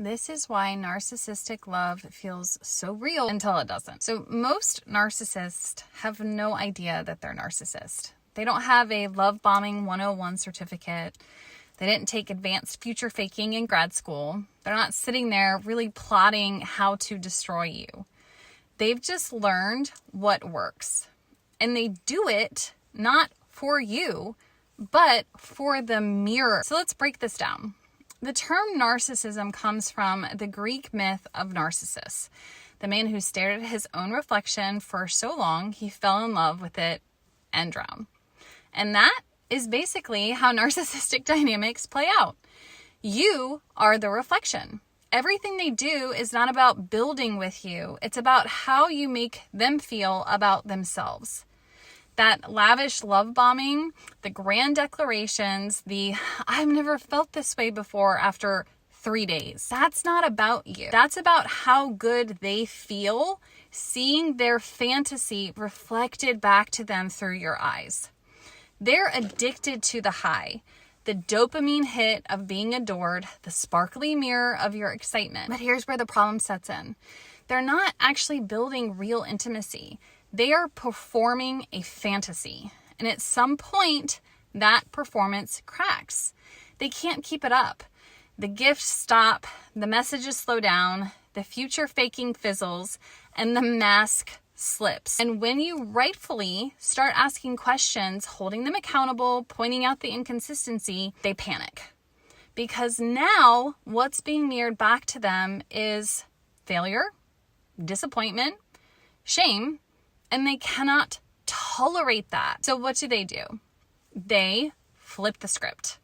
This is why narcissistic love feels so real until it doesn't. So most narcissists have no idea that they're narcissist. They don't have a love bombing 101 certificate. They didn't take advanced future faking in grad school. They're not sitting there really plotting how to destroy you. They've just learned what works. And they do it not for you, but for the mirror. So let's break this down. The term narcissism comes from the Greek myth of Narcissus, the man who stared at his own reflection for so long he fell in love with it and drowned. And that is basically how narcissistic dynamics play out. You are the reflection. Everything they do is not about building with you. It's about how you make them feel about themselves. That lavish love bombing, the grand declarations, the I've never felt this way before after 3 days. That's not about you. That's about how good they feel seeing their fantasy reflected back to them through your eyes. They're addicted to the high, the dopamine hit of being adored, the sparkly mirror of your excitement. But here's where the problem sets in. They're not actually building real intimacy. They are performing a fantasy. And at some point, that performance cracks. They can't keep it up. The gifts stop, the messages slow down, the future faking fizzles, and the mask slips. And when you rightfully start asking questions, holding them accountable, pointing out the inconsistency, they panic. Because now what's being mirrored back to them is failure, disappointment, shame, and they cannot tolerate that. So what do? They flip the script.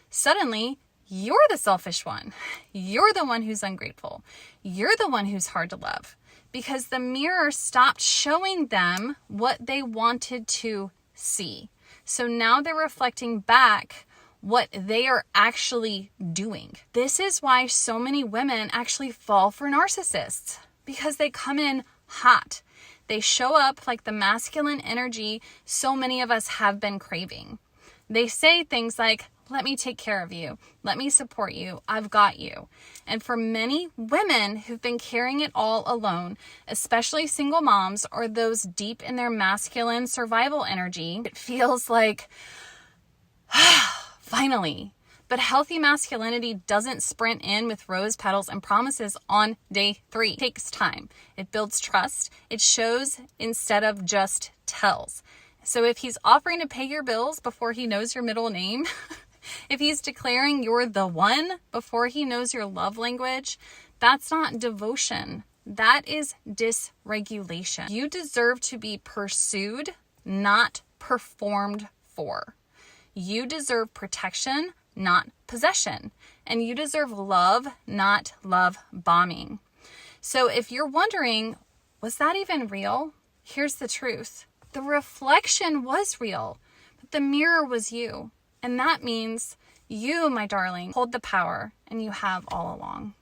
Suddenly, you're the selfish one. You're the one who's ungrateful. You're the one who's hard to love. Because the mirror stopped showing them what they wanted to see. So now they're reflecting back what they are actually doing. This is why so many women actually fall for narcissists. Because they come in hot. They show up like the masculine energy so many of us have been craving. They say things like, let me take care of you. Let me support you. I've got you. And for many women who've been carrying it all alone, especially single moms or those deep in their masculine survival energy, it feels like, finally. But healthy masculinity doesn't sprint in with rose petals and promises on day 3. It takes time. It builds trust. It shows instead of just tells. So if he's offering to pay your bills before he knows your middle name, if he's declaring you're the one before he knows your love language, that's not devotion. That is dysregulation. You deserve to be pursued, not performed for. You deserve protection, not possession. And you deserve love, not love bombing. So if you're wondering, was that even real? Here's the truth. The reflection was real, but the mirror was you. And that means you, my darling, hold the power, and you have all along.